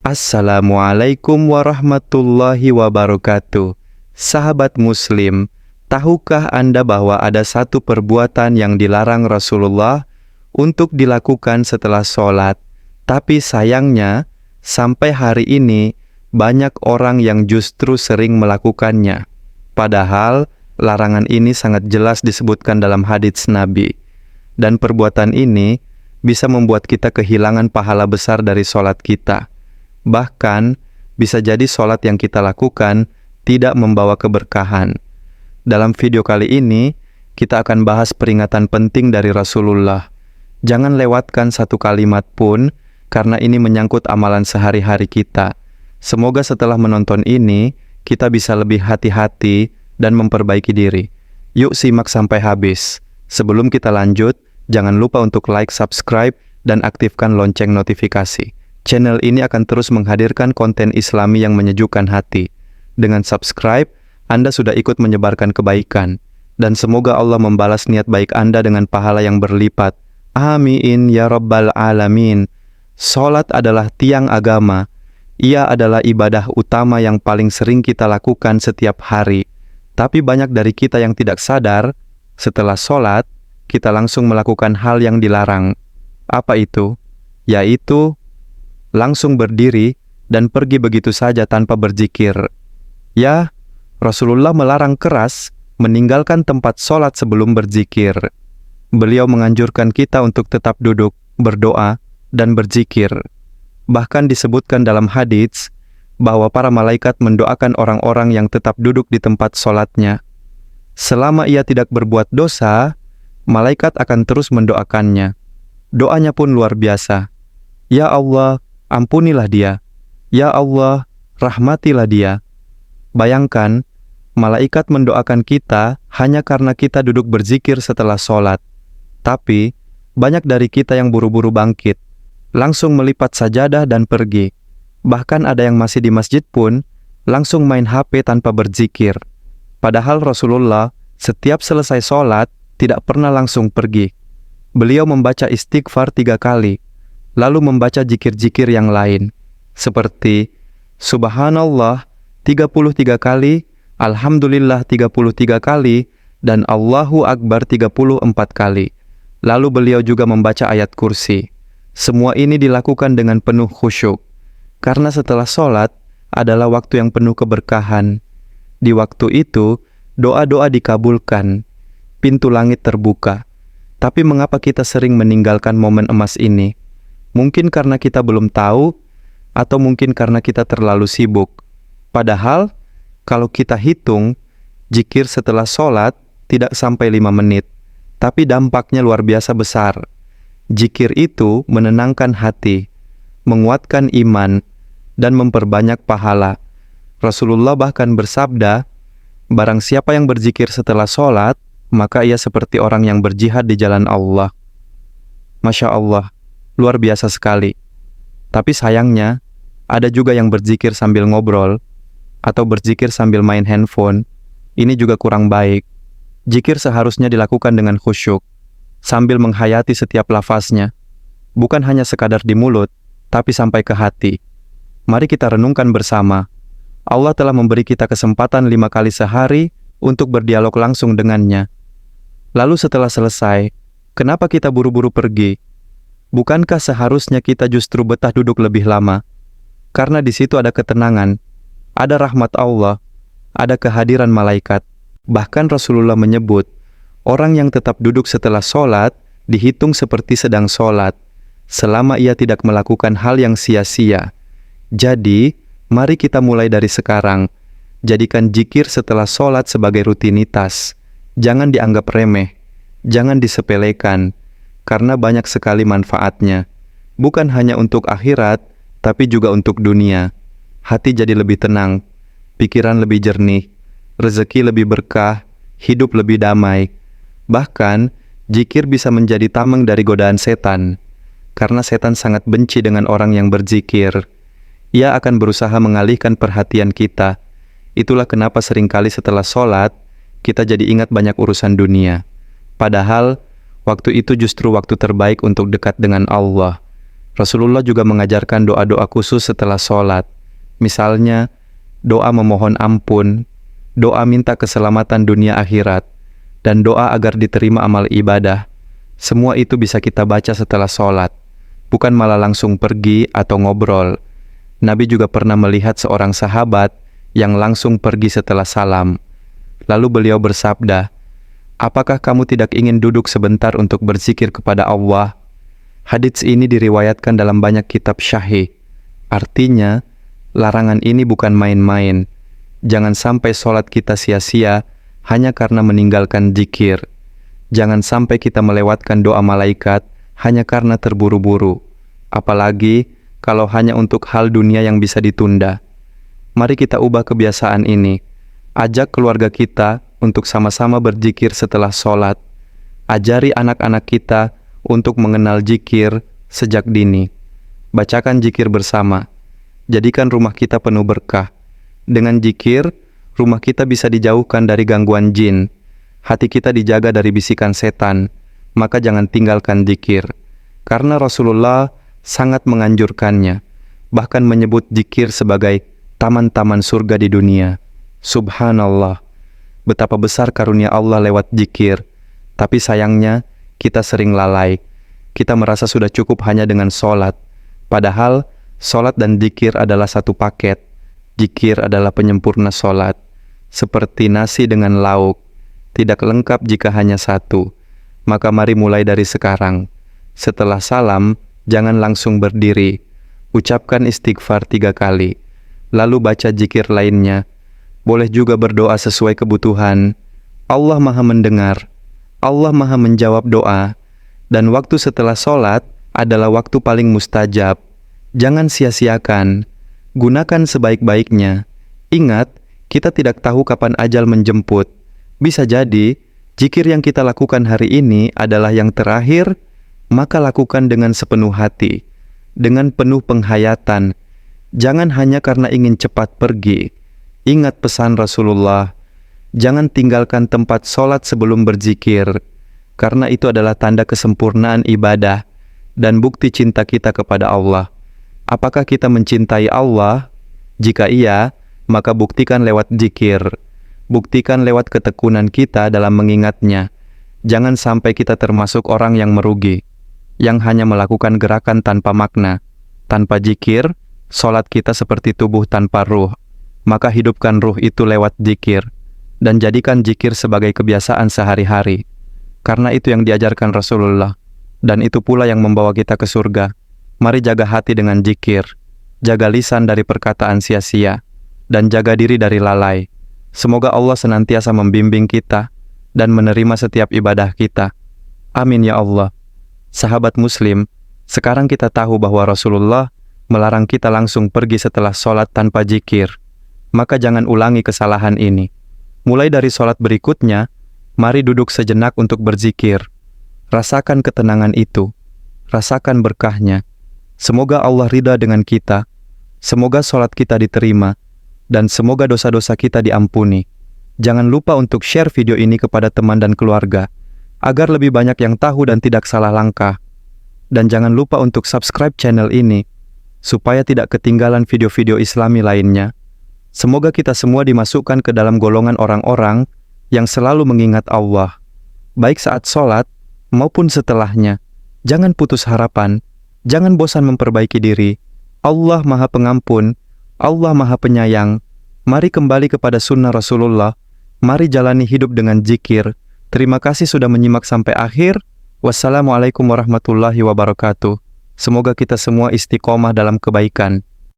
Assalamualaikum warahmatullahi wabarakatuh. Sahabat Muslim, tahukah Anda bahwa ada satu perbuatan yang dilarang Rasulullah untuk dilakukan setelah sholat? Tapi sayangnya, sampai hari ini banyak orang yang justru sering melakukannya. Padahal, larangan ini sangat jelas disebutkan dalam hadits Nabi. Dan perbuatan ini bisa membuat kita kehilangan pahala besar dari sholat kita. Bahkan, bisa jadi sholat yang kita lakukan tidak membawa keberkahan. Dalam video kali ini, kita akan bahas peringatan penting dari Rasulullah. Jangan lewatkan satu kalimat pun, karena ini menyangkut amalan sehari-hari kita. Semoga setelah menonton ini, kita bisa lebih hati-hati dan memperbaiki diri. Yuk simak sampai habis. Sebelum kita lanjut, jangan lupa untuk like, subscribe, dan aktifkan lonceng notifikasi. Channel ini akan terus menghadirkan konten Islami yang menyejukkan hati. Dengan subscribe, Anda sudah ikut menyebarkan kebaikan. Dan semoga Allah membalas niat baik Anda dengan pahala yang berlipat. Amin ya Rabbal Alamin. Salat adalah tiang agama. Ia adalah ibadah utama yang paling sering kita lakukan setiap hari. Tapi banyak dari kita yang tidak sadar, setelah salat, kita langsung melakukan hal yang dilarang. Apa itu? Yaitu langsung berdiri dan pergi begitu saja tanpa berzikir. Ya, Rasulullah melarang keras meninggalkan tempat sholat sebelum berzikir. Beliau menganjurkan kita untuk tetap duduk, berdoa, dan berzikir. Bahkan disebutkan dalam hadits bahwa para malaikat mendoakan orang-orang yang tetap duduk di tempat sholatnya. Selama ia tidak berbuat dosa, malaikat akan terus mendoakannya. Doanya pun luar biasa. Ya Allah, ampunilah dia. Ya Allah, rahmatilah dia. Bayangkan, malaikat mendoakan kita hanya karena kita duduk berzikir setelah sholat. Tapi, banyak dari kita yang buru-buru bangkit, langsung melipat sajadah dan pergi. Bahkan ada yang masih di masjid pun, langsung main HP tanpa berzikir. Padahal Rasulullah, setiap selesai sholat, tidak pernah langsung pergi. Beliau membaca istighfar 3 kali, lalu membaca zikir-zikir yang lain, seperti Subhanallah 33 kali, Alhamdulillah 33 kali, dan Allahu Akbar 34 kali. Lalu beliau juga membaca ayat kursi. Semua ini dilakukan dengan penuh khusyuk, karena setelah sholat adalah waktu yang penuh keberkahan. Di waktu itu, doa-doa dikabulkan, pintu langit terbuka. Tapi mengapa kita sering meninggalkan momen emas ini? Mungkin karena kita belum tahu, atau mungkin karena kita terlalu sibuk. Padahal, kalau kita hitung, zikir setelah sholat tidak sampai 5 menit, tapi dampaknya luar biasa besar. Zikir itu menenangkan hati, menguatkan iman, dan memperbanyak pahala. Rasulullah bahkan bersabda, barang siapa yang berzikir setelah sholat, maka ia seperti orang yang berjihad di jalan Allah. Masya Allah. Luar biasa sekali. Tapi sayangnya, ada juga yang berzikir sambil ngobrol, atau berzikir sambil main handphone. Ini juga kurang baik. Zikir seharusnya dilakukan dengan khusyuk, sambil menghayati setiap lafaznya. Bukan hanya sekadar di mulut, tapi sampai ke hati. Mari kita renungkan bersama. Allah telah memberi kita kesempatan 5 kali sehari untuk berdialog langsung dengannya. Lalu setelah selesai, kenapa kita buru-buru pergi? Bukankah seharusnya kita justru betah duduk lebih lama? Karena di situ ada ketenangan, ada rahmat Allah, ada kehadiran malaikat. Bahkan Rasulullah menyebut, orang yang tetap duduk setelah sholat dihitung seperti sedang sholat, selama ia tidak melakukan hal yang sia-sia. Jadi, mari kita mulai dari sekarang. Jadikan zikir setelah sholat sebagai rutinitas. Jangan dianggap remeh, jangan disepelekan. Karena banyak sekali manfaatnya. Bukan hanya untuk akhirat, tapi juga untuk dunia. Hati jadi lebih tenang, pikiran lebih jernih, rezeki lebih berkah, hidup lebih damai. Bahkan, zikir bisa menjadi tameng dari godaan setan. Karena setan sangat benci dengan orang yang berzikir. Ia akan berusaha mengalihkan perhatian kita. Itulah kenapa seringkali setelah sholat, kita jadi ingat banyak urusan dunia. Padahal, waktu itu justru waktu terbaik untuk dekat dengan Allah. Rasulullah juga mengajarkan doa-doa khusus setelah sholat. Misalnya, doa memohon ampun, doa minta keselamatan dunia akhirat, dan doa agar diterima amal ibadah. Semua itu bisa kita baca setelah sholat, bukan malah langsung pergi atau ngobrol. Nabi juga pernah melihat seorang sahabat yang langsung pergi setelah salam. Lalu beliau bersabda, "Apakah kamu tidak ingin duduk sebentar untuk berzikir kepada Allah?" Hadits ini diriwayatkan dalam banyak kitab syahih. Artinya, larangan ini bukan main-main. Jangan sampai sholat kita sia-sia hanya karena meninggalkan zikir. Jangan sampai kita melewatkan doa malaikat hanya karena terburu-buru. Apalagi kalau hanya untuk hal dunia yang bisa ditunda. Mari kita ubah kebiasaan ini. Ajak keluarga kita untuk sama-sama berzikir setelah sholat. Ajari anak-anak kita untuk mengenal zikir sejak dini. Bacakan zikir bersama. Jadikan rumah kita penuh berkah. Dengan zikir, rumah kita bisa dijauhkan dari gangguan jin. Hati kita dijaga dari bisikan setan. Maka jangan tinggalkan zikir. Karena Rasulullah sangat menganjurkannya. Bahkan menyebut zikir sebagai taman-taman surga di dunia. Subhanallah. Betapa besar karunia Allah lewat zikir. Tapi sayangnya, kita sering lalai. Kita merasa sudah cukup hanya dengan sholat. Padahal, sholat dan zikir adalah satu paket. Zikir adalah penyempurna sholat. Seperti nasi dengan lauk. Tidak lengkap jika hanya satu. Maka mari mulai dari sekarang. Setelah salam, jangan langsung berdiri. Ucapkan istighfar 3 kali. Lalu baca zikir lainnya. Boleh juga berdoa sesuai kebutuhan. Allah Maha mendengar. Allah Maha menjawab doa, dan waktu setelah sholat adalah waktu paling mustajab. Jangan sia-siakan, gunakan sebaik-baiknya. Ingat, kita tidak tahu kapan ajal menjemput. Bisa jadi, zikir yang kita lakukan hari ini adalah yang terakhir, maka lakukan dengan sepenuh hati, dengan penuh penghayatan. Jangan hanya karena ingin cepat pergi. Ingat pesan Rasulullah, jangan tinggalkan tempat sholat sebelum berzikir, karena itu adalah tanda kesempurnaan ibadah dan bukti cinta kita kepada Allah. Apakah kita mencintai Allah? Jika iya, maka buktikan lewat zikir. Buktikan lewat ketekunan kita dalam mengingatnya. Jangan sampai kita termasuk orang yang merugi, yang hanya melakukan gerakan tanpa makna. Tanpa zikir, sholat kita seperti tubuh tanpa ruh. Maka hidupkan ruh itu lewat zikir. Dan jadikan zikir sebagai kebiasaan sehari-hari. Karena itu yang diajarkan Rasulullah. Dan itu pula yang membawa kita ke surga. Mari jaga hati dengan zikir. Jaga lisan dari perkataan sia-sia. Dan jaga diri dari lalai. Semoga Allah senantiasa membimbing kita dan menerima setiap ibadah kita. Amin ya Allah. Sahabat Muslim, sekarang kita tahu bahwa Rasulullah melarang kita langsung pergi setelah sholat tanpa zikir. Maka jangan ulangi kesalahan ini. Mulai dari sholat berikutnya, mari duduk sejenak untuk berzikir. Rasakan ketenangan itu. Rasakan berkahnya. Semoga Allah ridha dengan kita. Semoga sholat kita diterima. Dan semoga dosa-dosa kita diampuni. Jangan lupa untuk share video ini kepada teman dan keluarga, agar lebih banyak yang tahu dan tidak salah langkah. Dan jangan lupa untuk subscribe channel ini, supaya tidak ketinggalan video-video Islami lainnya. Semoga kita semua dimasukkan ke dalam golongan orang-orang yang selalu mengingat Allah, baik saat sholat maupun setelahnya. Jangan putus harapan, jangan bosan memperbaiki diri. Allah Maha Pengampun, Allah Maha Penyayang. Mari kembali kepada sunnah Rasulullah. Mari jalani hidup dengan zikir. Terima kasih sudah menyimak sampai akhir. Wassalamualaikum warahmatullahi wabarakatuh. Semoga kita semua istiqomah dalam kebaikan.